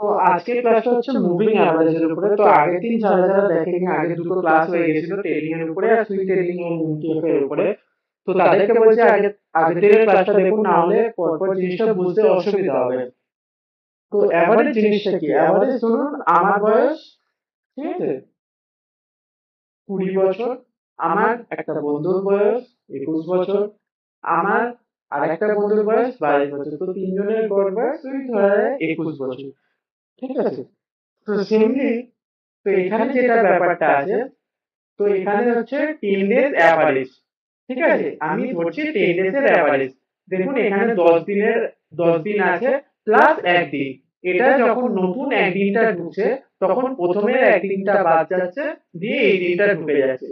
তো আজকের ক্লাসটা হচ্ছে মুভিং অ্যাভারেজের উপরে। তো আগের দিন যারা দেখেনি, আগের দুটো ক্লাস হয়ে গেছিল টেলিং এর উপরে আর সুইং টেলিং এর ইউটিএফ এর উপরে। তো তাদেরকে বলছি আগের দিনের ক্লাসটা দেখুন, না হলে পরপর জিনিসটা বুঝতে অসুবিধা হবে। তো অ্যাভারেজ জিনিসটা কি? অ্যাভারেজ ধরুন আমার বয়স, ঠিক আছে, 20 বছর, আমার একটা বন্ধুর বয়স 21 বছর, আমার আর একটা বন্ধুর বয়স 22 বছর। তো তিনজনের গড় বয়স ওই ধরা যায় 21 বছর, ঠিক আছে। তো সেমনি, তো এখানে যেটা ব্যাপারটা আছে, তো এখানে হচ্ছে 10 ডেজ অ্যাভারেজ, ঠিক আছে। আমি ধরছি 10 ডেজ এর অ্যাভারেজ। দেখুন এখানে 10 দিন আছে প্লাস একদিন। এটা যখন নতুন একদিনটা ঢুকছে, তখন প্রথমের একদিনটা বাদ যাচ্ছে, দিয়ে এই দিনটা ঢুকে যাচ্ছে।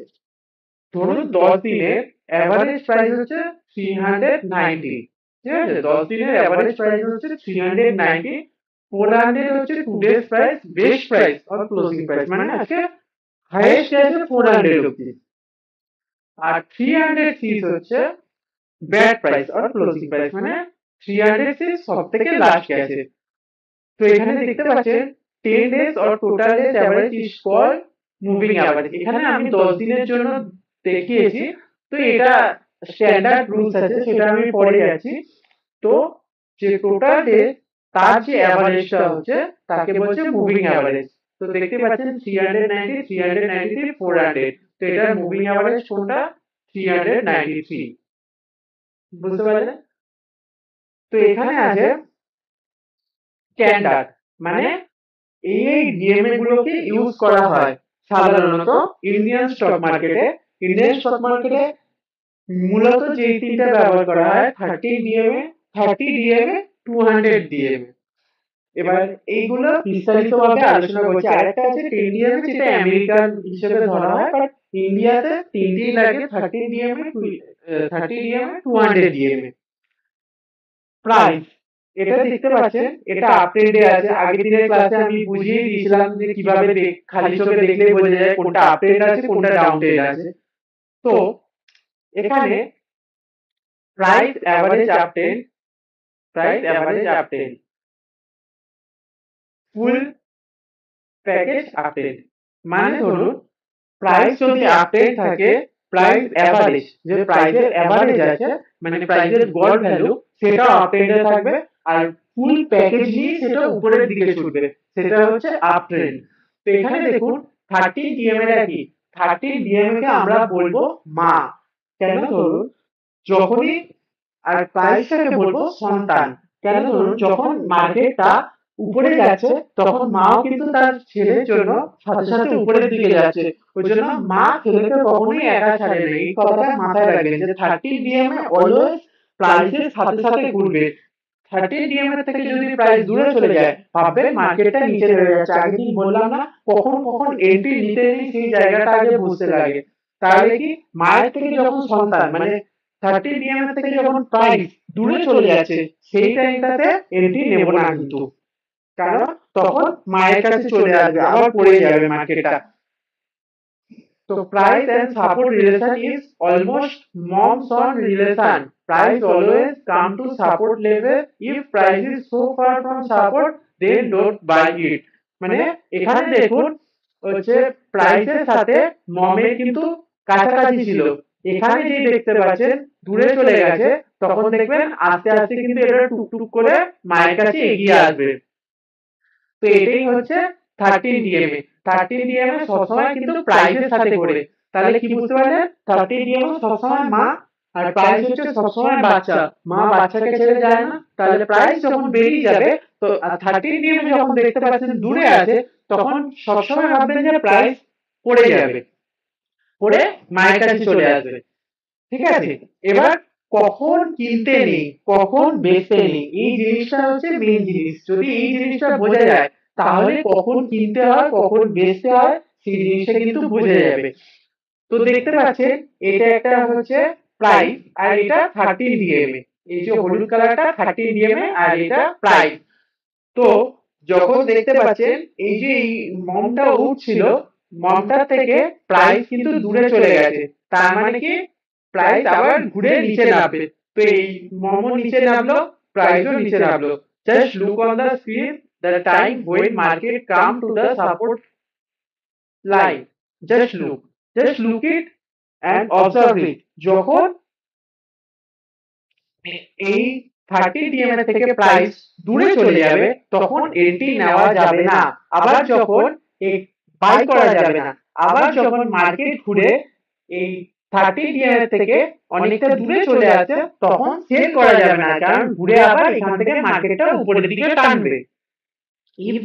ধরুন 10 দিনের অ্যাভারেজ প্রাইস হচ্ছে 390, ঠিক আছে। 10 দিনের অ্যাভারেজ প্রাইস হচ্ছে 390। 400 হচ্ছে টুডেজ প্রাইস, বেস্ট প্রাইস আর ক্লোজিং প্রাইস, মানে আজকে হাইয়েস্ট আছে 400 অব্দি। আর 306 হচ্ছে ব্যাড প্রাইস আর ক্লোজিং প্রাইস, মানে 306 সব থেকে লাস্ট গেছে। তো এখানে দেখতে পাচ্ছেন 10 days or total days average is called moving average. এখানে আমি 10 দিনের জন্য দেখিয়েছি। তো এটা স্ট্যান্ডার্ড রুলস আছে, সেটা আমি পরে যাচ্ছি। তো যে টোটাল ডেজ, তার যে অ্যাভারেজটা হচ্ছে, তাকে বলছে মুভিং অ্যাভারেজ। তো দেখতে পাচ্ছেন 390, 393, 400। তো এটার মুভিং অ্যাভারেজ কোনটা? 393। বুঝতে পারলেন? তো এখানে আছে স্ট্যান্ডার্ড, মানে এই ডিএমএ গুলোকে ইউজ করা হয় সাধারণত ইন্ডিয়ান স্টক মার্কেটে। ইন্ডিয়ান স্টক মার্কেটে মূলত যে তিনটা ব্যবহার করা হয়: 30 ডিএমএ, 30 ডিএমএ, 200 ডিএমএ। এবার এইগুলো বিস্তারিতভাবে আলোচনা করছি। আরেকটা আছে 10 ডিএমএ, যেটা আমেরিকান হিসেবে ধরা হয়, বাট ইন্ডিয়াতে তিনটেই লাগে: 30 ডিএমএ, 30 ডিএমএ, 200 ডিএমএ। প্রাইস, এটা দেখতে পাচ্ছেন, এটা আপ ট্রেন্ডে আছে। আগের দিনের ক্লাসে আমি বুঝিয়ে দিয়েছিলাম যে কিভাবে খালি চোখে দেখলেই বোঝা যায় কোনটা আপ ট্রেন্ড আছে, কোনটা ডাউন ট্রেন্ড আছে। তো এখানে price average up trend, price average up trend, full package up trend. মানে ধরুন প্রাইস যদি আপ ট্রেন্ড থাকে, প্রাইস অ্যাভারেজ, যে প্রাইসের অ্যাভারেজ আছে, মানে প্রাইসের গড় ভ্যালু, সেটাও আপ ট্রেন্ডে থাকবে। আর ফুল প্যাকেজ নিয়ে সেটা উপরের দিকে ছুটবে, সেটা হচ্ছে আপ ট্রেন্ড। তো এখানে দেখুন 30 ডিএমএ টা কি? 30 ডিএমএ কে আমরা বলবো মা। কেন? ধরুন যখনই, আর প্রাইসটাকে বলবো সন্তান। কেন? ধরুন যখন মার্কেটটা উপরে যাচ্ছে, তখন মাও কিন্তু তার ছেলের জন্য সাথে সাথে উপরের দিকে যাচ্ছে। ওই জন্য মা ছেলেকে কখনোই একা ছাড়ে না। এই কথাটা মাথায় রাখবেন যে 30 ডিএমএ অলওয়েজ প্রাইসের সাথে সাথে ঘুরবে। 30 ডিএমএ থেকে যদি প্রাইস দূরে চলে যায়, ভাববেন মার্কেটটা নিচে নেমে যাচ্ছে। আগের দিন বললাম না, কখন কখন এন্ট্রি নিতে নেই সেই জায়গাটা আগে বুঝতে লাগে। তাহলে কি, মায়ের থেকে যখন সন্তান, মানে 30 ডিএমএ থেকে যখন প্রাইস দূরে চলে যাচ্ছে, সেই টাইমটাতে এন্ট্রি নেব না কিন্তু। কারণ তখন মায়ের কাছে চলে আসবে, আবার পড়ে যাবে মার্কেটটা। So price and support relation is almost mom's-on relation. Price always come to support level. If price is so far from support, then don't buy it. মানে এখানে দেখুন হচ্ছে প্রাইসের সাথে মমের কিন্তু কাছাকাছি ছিল। এখানে যেই দেখতে পাচ্ছেন দূরে চলে গেছে, তখন দেখবেন আস্তে আস্তে কিন্তু এটা টুকটুক করে মায়ের কাছে এগিয়ে আসবে। তো এটাই হচ্ছে 13 ডিএমএ। 13 ডিএমএ সবসময় কিন্তু প্রাইসের সাথে ঘোরে। তাহলে কি বুঝতে পারলেন? 13 ডিএমএ সবসময় মা, আর প্রাইস হচ্ছে সবসময় বাচ্চা। মা বাচ্চাকে ছেড়ে যায় না। তাহলে প্রাইস যখন বেরিয়ে যাবে, তো 13 ডিএমএ যখন দেখতে পাচ্ছেন দূরে আছে, তখন সবসময় ভাববেন যে প্রাইস পড়ে যাবে, পড়ে মায়ের কাছে চলে আসবে। ঠিক আছে? এবার কখন কিনতে নেই, কখন বেচতে নেই, এই জিনিসটা হচ্ছে মেইন জিনিস। যদি এই জিনিসটা বোঝা যায়, তাহলে কখন কিনতে হয়, কখন বেচতে হয়, সেই জিনিসটা কিন্তু বোঝা যাবে। তো দেখতে পাচ্ছেন এটা একটা হচ্ছে প্রাইস, আর এটা 13 ডিএমএ। এই যে হলুদ কালারটা 13 ডিএমএ, আর এটা প্রাইস। তো যখন দেখতে পাচ্ছেন এই যে এই মমটা উঠছিল, মমটার থেকে প্রাইস কিন্তু দূরে চলে গেছে, তার মানে কি প্রাইস আবার ঘুরে নিচে নামবে। তো এই মমও নিচে নামলো, প্রাইসও নিচে নামলো। Just look on the screen, the time when market come to the support line. Just look it and observe it. যখন এই 30 ডিএমএ থেকে প্রাইস দূরে চলে যাবে তখন এন্ট্রি নেওয়া যাবে না, আবার যখন বাই করা যাবে না, আবার যখন মার্কেট ঘুরে এই 30 ডিএমএ থেকে অনেকটা দূরে চলে আসে তখন সেল করা যাবে না, কারণ ঘুরে আবার এখান থেকে মার্কেটটা উপরের দিকে টানবে। if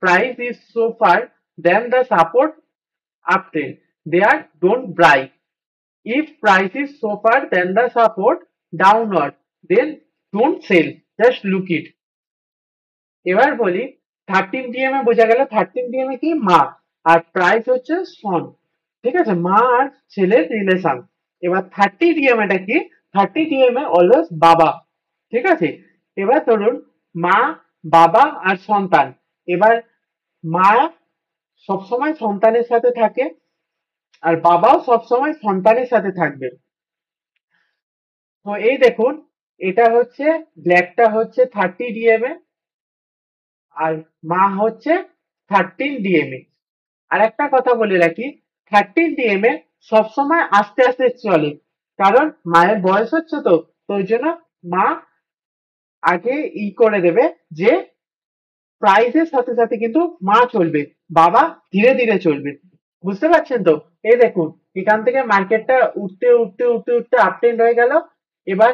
price is so far then the support uptrend, there don't buy. If price is so far then the support downward, then don't sell, just look it. এবার বলি 13 ডিএমএ বোঝা গেল, 13 ডিএমএ কি মা আর প্রাইস হচ্ছে সন, ঠিক আছে, মা আর ছেলের রিলেশন। এবার 30 ডিএমএটা কি, 30 ডিএমএ অলওয়েজ বাবা, ঠিক আছে। এবার ধরুন মা বাবা আর সন্তান, এবার মা সবসময় সন্তানের সাথে থাকে আর বাবাও সবসময় সন্তানের সাথে থাকবে। তো এই দেখুন এটা হচ্ছে ব্ল্যাকটা হচ্ছে 30 ডিএমএ আর মা হচ্ছে 13 ডিএমএ। আর একটা কথা বলে রাখি 13 ডিএমএ সবসময় আস্তে আস্তে চলে, কারণ মায়ের বয়স হচ্ছে তো, তো ওই জন্য মা আগে করে দেবে যে প্রাইসের সাথে সাথে কিন্তু মা চলবে, বাবা ধীরে ধীরে চলবে। বুঝতে পারছেন তো? এই দেখুন এখান থেকে মার্কেটটা উঠতে উঠতে উঠতে উঠতে আপট্রেন্ড হয়ে গেল। এবার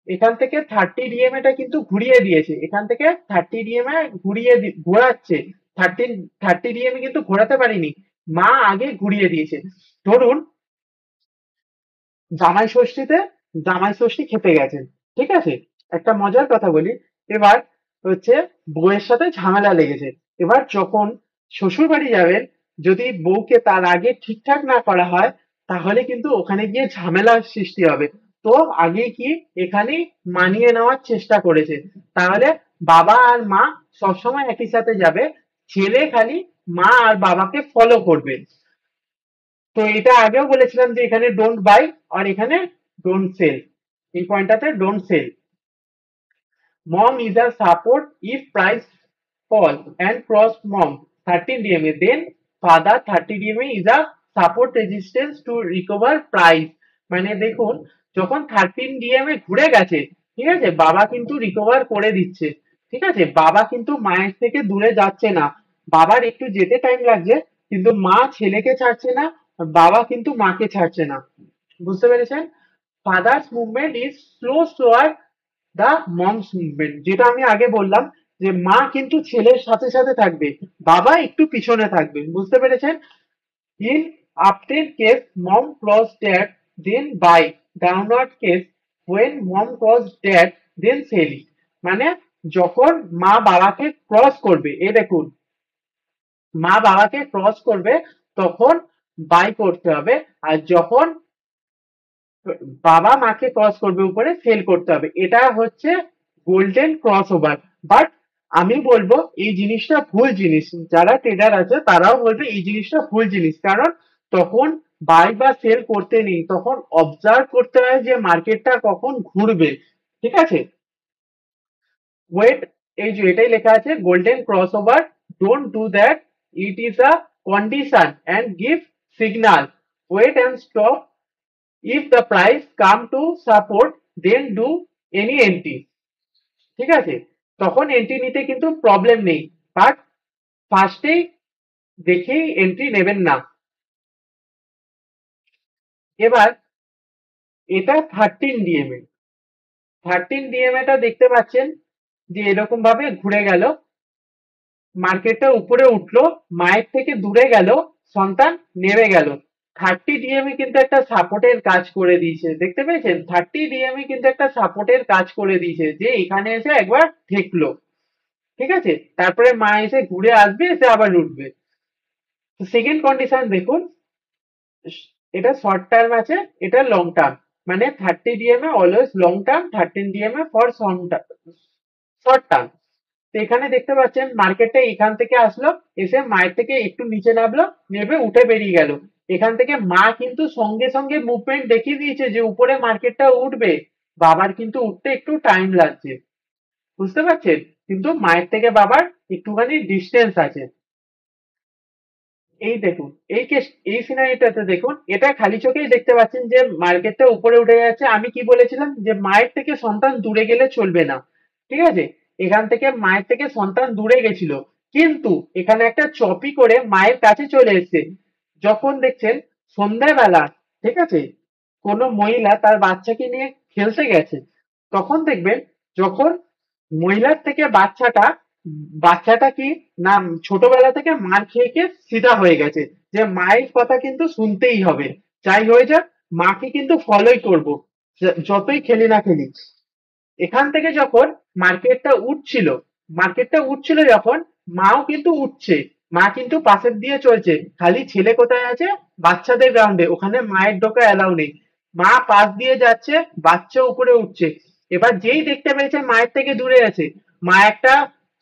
এখান থেকে 30 ডিএমএ টা কিন্তু ঘুরিয়ে দিয়েছে, এখান থেকে 30 ডিএমএ ঘোরাচ্ছে, 30 ডিএমএ কিন্তু ঘোরাতে পারিনি, মা আগে ঘুরিয়ে দিয়েছে। ধরুন জামাই ষষ্ঠী খেতে গেছেন, ঠিক আছে, একটা মজার কথা বলি। এবার হচ্ছে বউয়ের সাথে ঝামেলা লেগেছে, এবার যখন শ্বশুর বাড়ি যাবেন যদি বউকে তার আগে ঠিকঠাক না করা হয় তাহলে কিন্তু ওখানে গিয়ে ঝামেলার সৃষ্টি হবে। তো আগে কি এখানে মানিয়ে নেওয়ার চেষ্টা করেছে, তাহলে বাবা আর মা সবসময় একই সাথে যাবে, ছেলে খালি মা আর বাবাকে ফলো করবে। তো এটা আগেও বলেছিলাম যে এখানে ডোন্ট বাই আর এখানে ডোন্ট সেল, এই পয়েন্টটাতে don't sell. Mom is a support if price fall and cross mom 13 DMA, then father 30 DMA is a support resistance to recover price। মানে দেখুন যখন 13 ডিএমএ ঘুরে গেছে, ঠিক আছে, বাবা কিন্তু রিকভার করে দিচ্ছে, ঠিক আছে, বাবা কিন্তু মায়ের থেকে দূরে যাচ্ছে না, বাবার একটু যেতে টাইম লাগছে কিন্তু মা ছেলেকে ছাড়ছে না, বাবা কিন্তু মাকে ছাড়ছে না। বুঝতে পেরেছেন? Father's movement is slower than mom's movement, যেটা আমি আগে বললাম যে মা কিন্তু ছেলের সাথে সাথে থাকবে, বাবা একটু পিছনে থাকবে। বুঝতে পেরেছেন? In uptrend case mom cross dad then buy, downward case when mom cross dad then sell. মানে যখন মা বাবাকে ক্রস করবে, এ দেখুন মা বাবাকে ক্রস করবে তখন বাই করতে হবে, আর যখন বাবা মাকে ক্রস করবে উপরে সেল করতে হবে। এটা হচ্ছে গোল্ডেন ক্রস ওভার। বাট আমি বলবো এই জিনিসটা ভুল জিনিস, যারা ট্রেডার আছে তারাও বলবে এই জিনিসটা ভুল জিনিস, কারণ তখন বাই বা সেল করতে নেই, তখন অবজার্ভ করতে হয় যে মার্কেটটা কখন ঘুরবে, ঠিক আছে। ওয়েট, এই যে এটাই লেখা আছে golden cross over, don't do that, it is a condition and give signal, wait and stop, if the price come to support then do any entry, ঠিক আছে, তখন এন্ট্রি নিতে কিন্তু প্রবলেম নেই, বাট ফার্স্টেই দেখেই এন্ট্রি নেবেন না। এবার এটা 13 ডিএমএ, 13 ডিএমএ টা দেখতে পাচ্ছেন যে এরকম ভাবে ঘুরে গেল, মার্কেটটা উপরে উঠলো, মায়ের থেকে দূরে গেল, সন্তান নেমে গেল। 30 ডিএমএ কিন্তু একটা সাপোর্টের কাজ করে দিয়েছে, দেখতে পেয়েছেন? 30 ডিএমএ কিন্তু একটা সাপোর্টের কাজ করে দিয়েছে, যে এখানে এসে একবার ঠেকলো, ঠিক আছে, তারপরে মা এসে ঘুরে আসবে, এসে আবার উঠবে। সেকেন্ড কন্ডিশন দেখুন, এটা শর্ট টার্ম আছে, এটা লং টার্ম, মানে 30 DMA always long term, 13 DMA for short term. তো এখানে দেখতে পাচ্ছেন মার্কেটটা এখান থেকে আসলো, এসে মায়ের থেকে একটু নিচে নামলো, নেমে উঠে বেরিয়ে গেল। এখান থেকে মা কিন্তু সঙ্গে সঙ্গে মুভমেন্ট দেখিয়ে দিয়েছে যে উপরে মার্কেটটা উঠবে, বাবার কিন্তু উঠতে একটু টাইম লাগছে। বুঝতে পারছেন? কিন্তু মায়ের থেকে বাবার একটুখানি ডিস্টেন্স আছে। এই দেখুন, এই সিনারিটাতে দেখুন, এটা খালি চোখেই দেখতে পাচ্ছেন যে মার্কেটটা উপরে উঠে যাচ্ছে। আমি কি বলেছিলাম যে মায়ের থেকে সন্তান দূরে গেলে চলবে না, ঠিক আছে? এখান থেকে মায়ের থেকে সন্তান দূরে গেছিল, কিন্তু এখানে একটা চপি করে মায়ের কাছে চলে এসেছে। যখন দেখছেন সন্ধ্যাবেলা, ঠিক আছে, কোনো মহিলা তার বাচ্চাকে নিয়ে খেলতে গেছে, তখন দেখবেন যখন মহিলার থেকে বাচ্চাটা কি না ছোটবেলা থেকে মার খেয়ে খেয়ে সিধা হয়ে গেছে, যে মায়ের কথা কিন্তু শুনতেই হবে, যাই হয়ে যাক মাকে কিন্তু ফলোই করব, যতই খেলি না খেলি। এখান থেকে যখন মার্কেটটা উঠছিল যখন, মাও কিন্তু উঠছে, মা কিন্তু পাশের দিয়ে চলছে, খালি ছেলে কোথায় আছে? বাচ্চাদের গ্রাউন্ডে, ওখানে মায়ের ঢোকা অ্যালাউ নেই। মা পাশ দিয়ে যাচ্ছে, বাচ্চা উপরে উঠছে। এবার যেই দেখতে পেয়েছে মায়ের থেকে দূরে আছে, মা একটা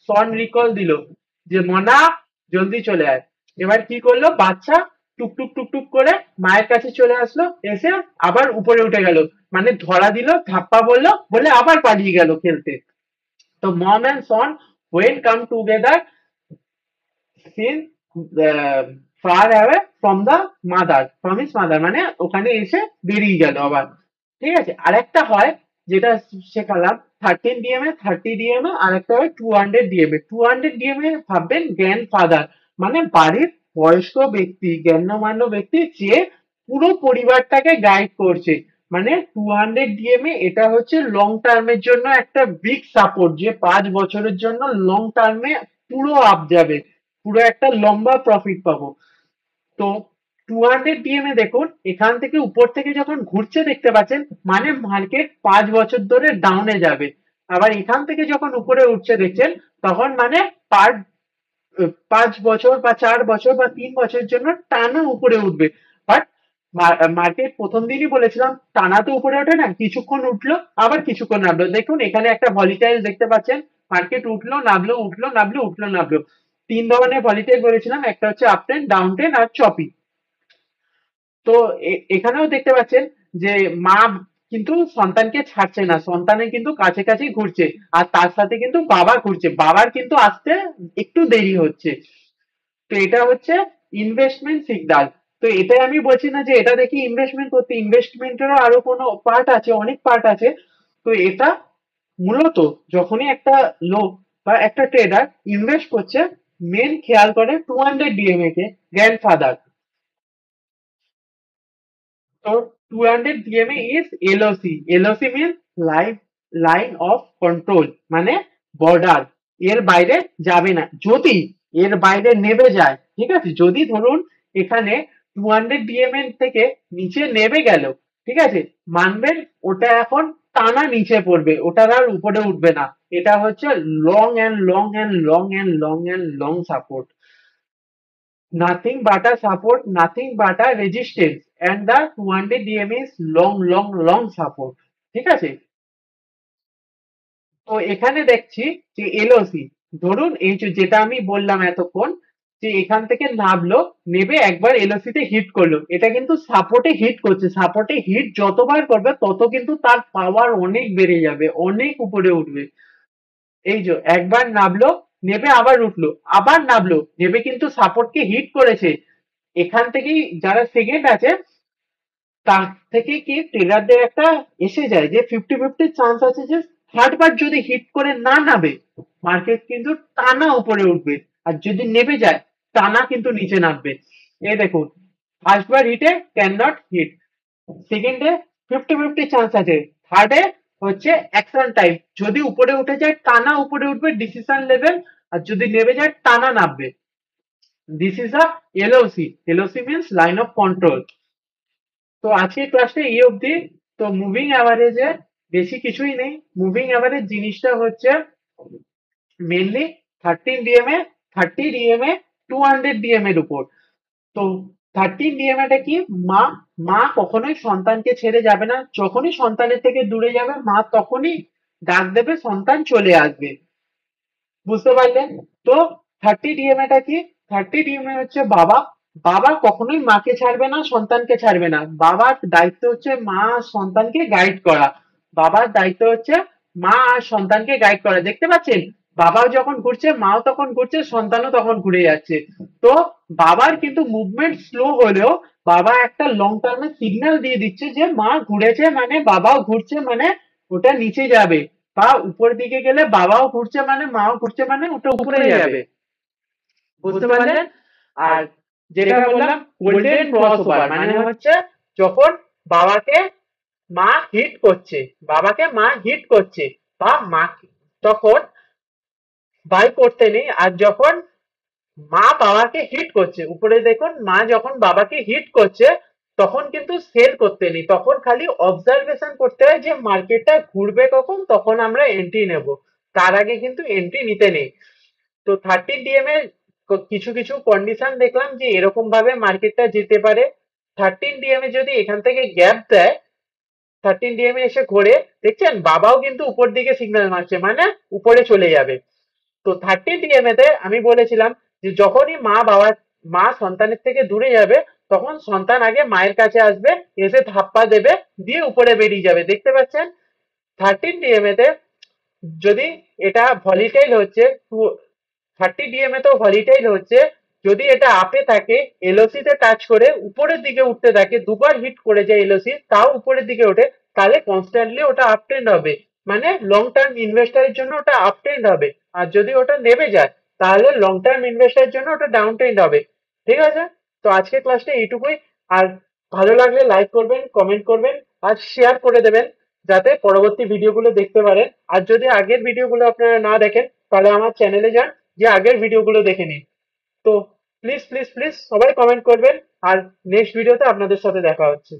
সন রিকল দিল যে মনা জলদি চলে আয়। এবার কি করলো বাচ্চা? টুকটুক টুকটুক করে মায়ের কাছে চলে আসলো, এসে আবার উপরে উঠে গেল, মানে ধরা দিল, ধাপ্পা বললো, বলে আবার পালিয়ে গেল খেলতে। তো mom and son when come together since far away from the from his mother, মানে ওখানে এসে বেরিয়ে গেল আবার। ঠিক আছে, আরেকটা হয় যেটা শেখালাম 13 DMA, 30 DMA, আর একটা হয় 200 DMA। 200 DMA ভাববেন গ্র্যান্ড ফাদার, মানে বাড়ির বয়স্ক ব্যক্তি, গণ্যমান্য ব্যক্তি, যে পুরো পরিবারটাকে গাইড করছে। মানে 200 DMA এটা হচ্ছে লং টার্মের জন্য একটা বিগ সাপোর্ট, যে 5 বছরের জন্য লং টার্মে পুরো আপ যাবে, পুরো একটা লম্বা প্রফিট পাবো। তো 200 DMA দেখুন, এখান থেকে উপর থেকে যখন ঘুরছে দেখতে পাচ্ছেন, মানে মার্কেট 5 বছর ধরে ডাউনে যাবে। আবার এখান থেকে যখন উপরে উঠছে দেখছেন, তখন মানে পার 5 বছর বা 4 বছর বা 3 বছরের জন্য টানা উপরে উঠবে। বাট মার্কেট প্রথম দিনই বলেছিলাম টানা তো উপরে ওঠে না, কিছুক্ষণ উঠলো আবার কিছুক্ষণ নামলো। দেখুন এখানে একটা ভলিটাইল দেখতে পাচ্ছেন, মার্কেট উঠলো নামলো, উঠলো নামলো, উঠলো নামলো। 3 ধরনের ভলিটাইল বলেছিলাম, একটা হচ্ছে আপ ট্রেন, ডাউন ট্রেন আর চপি। তো এখানেও দেখতে পাচ্ছেন যে মা কিন্তু সন্তানকে ছাড়ছে না, সন্তানের কিন্তু কাছে কাছেই ঘুরছে, আর তার সাথে কিন্তু বাবা ঘুরছে, বাবার কিন্তু আসতে একটু দেরি হচ্ছে। তো এটা হচ্ছে ইনভেস্টমেন্ট সিগন্যাল। তো এটাই আমি বলছি না যে এটা দেখি ইনভেস্টমেন্ট করতে, ইনভেস্টমেন্টেরও আরো কোনো পার্ট আছে, অনেক পার্ট আছে। তো এটা মূলত যখনই একটা লোক বা একটা ট্রেডার ইনভেস্ট করছে, মেন খেয়াল করে 200 DMA K, grandfather. So 200 DMA is LOC. LOC means line of control, মানে বর্ডার, এর বাইরে যাবে না। যদি এর বাইরে নেমে যায়, ঠিক আছে, যদি ধরুন এখানে 200 DMA থেকে নিচে নেমে গেল, ঠিক আছে, মানবেন ওটা এখন টানা নিচে পড়বে, ওটার আর উপরে উঠবে না। এটা হচ্ছে long and long and long and long and long support, nothing but a support, nothing but a resistance, and the 200 DMA is long long long support। ঠিক আছে, তো এখানে দেখছি যে এলওসি, ধরুন এই যেটা আমি বললাম এতক্ষণ, যে এখান থেকে নামলো, নেবে একবার এলওসি তে হিট করলো, এটা কিন্তু সাপোর্টে হিট করছে, সাপোর্টে হিট যতবার করবে তত কিন্তু তার পাওয়ার অনেক বেড়ে যাবে, অনেক উপরে উঠবে। এই যে একবার নামলো, নেবে আবার উঠলো, আবার নামলো, নেবে কিন্তু সাপোর্টকে হিট করেছে। এখান থেকেই যারা সেকেন্ড আছে, তার থেকে কি ট্রেডারদের একটা এসে যায় যে 50-50 চান্স আছে যে থার্ড বার যদি হিট করে না নামে, মার্কেট কিন্তু টানা উপরে উঠবে, আর যদি নেমে যায় টানা কিন্তু নিচে নামবে। এই দেখুন, ফার্স্ট বার হিটে ক্যান নট হিট, সেকেন্ডে 50-50 চান্স আছে, থার্ডে হচ্ছে অ্যাকশন টাইম, যদি উপরে উঠে যায় টানা উপরে উঠবে ডিসিশন লেভেল, আর যদি নেমে যায় টানা নামবে। This is a LOC. LOC means line of control. তো আজকের ক্লাসটা এই অবধি। তো মুভিং অ্যাভারেজে বেশি কিছুই নেই। মুভিং অ্যাভারেজ জিনিসটা হচ্ছে মেনলি 13 DMA, 30 DMA, 200 DMA এর উপর। তো 13 DMA টা কি? মা মা কখনোই সন্তানকে ছেড়ে যাবে না, যখনই সন্তানের থেকে দূরে যাবে মা তখনই ডাক দেবে, সন্তান চলে আসবে। বুঝতে পারলেন? তো 30 DMA টা কি? 30 DMA হচ্ছে বাবা। বাবা কখনোই মাকে ছাড়বে না, সন্তানকে ছাড়বে না। বাবার দায়িত্ব হচ্ছে মা আর সন্তানকে গাইড করা। বাবার দায়িত্ব হচ্ছে মা আর সন্তানকে গাইড করা। দেখতে পাচ্ছেন? বাবা যখন ঘুরছে মাও তখন ঘুরছে, সন্তানও তখন ঘুরে যাচ্ছে। তো বাবার কিন্তু মুভমেন্ট স্লো হলেও বাবা একটা লং টার্মে সিগন্যাল দিয়ে দিচ্ছে যে মা ঘুরেছে মানে বাবাও ঘুরছে, মানে ওটা নিচে যাবে, বা উপর দিকে গেলে বাবাও ঘুরছে মানে মাও ঘুরছে মানে ওটা উপরে যাবে। বুঝতে পারলেন? আর যেটা বললাম গোল্ডেন ক্রস ওভার মানে হচ্ছে যখন বাবাকে মা হিট করছে, বাবাকে মা হিট করছে, বা মা তখন বাই করতে নেই, আর যখন মা বাবাকে হিট করছে, উপরে দেখুন মা যখন বাবাকে হিট করছে তখন কিন্তু সেল করতে নেই, তখন খালি অবজারভেশন করতে হয় যে মার্কেটটা ঘুরবে কখন, তখন আমরা এন্ট্রি নেব, তার আগে কিন্তু এন্ট্রি নিতে নেই। তো 13 DM এর কিছু কিছু কন্ডিশন দেখলাম যে এরকম ভাবে মার্কেটটা যেতে পারে। 13 DM এ যদি এখান থেকে গ্যাপ দেয়, 13 DM এ এসে ঘোরে, দেখছেন বাবাও কিন্তু উপর দিকে সিগন্যাল মারছে মানে উপরে চলে যাবে। তো 13 DM তে আমি বলেছিলাম যে যখনই মা সন্তানের থেকে দূরে যাবে তখন সন্তান আগে মায়ের কাছে আসবে, এসে ধাপ্পা দেবে, দিয়ে উপরে বেরিয়ে যাবে। দেখতে পাচ্ছেন 13 DM তে যদি এটা ভলিটাইল হচ্ছে, 30 DM তো ভলিটাইল হচ্ছে, যদি এটা আপে থাকে এলওসি তে টাচ করে উপরের দিকে উঠতে থাকে, দুবার হিট করে যায় এলওসি তাও উপরের দিকে ওঠে, তাহলে কনস্ট্যান্টলি ওটা আপ ট্রেন্ড হবে, মানে লং টার্ম ইনভেস্টরের জন্য ওটা আপ ট্রেন্ড হবে। আর যদি ওটা নেমে যায় তাহলে লং টার্ম ইনভেস্টরের জন্য ওটা ডাউন ট্রেন্ড হবে। ঠিক আছে, তো আজকের ক্লাসটা এইটুকুই। আর ভালো লাগলে লাইক করবেন, কমেন্ট করবেন, আর শেয়ার করে দেবেন যাতে পরবর্তী ভিডিওগুলো দেখতে পারেন। আর যদি আগের ভিডিওগুলো আপনারা না দেখেন তাহলে আমার চ্যানেলে যান, যে আগের ভিডিওগুলো দেখে নিন। তো প্লিজ প্লিজ প্লিজ সবাই কমেন্ট করবেন, আর নেক্সট ভিডিওতে আপনাদের সাথে দেখা হচ্ছে।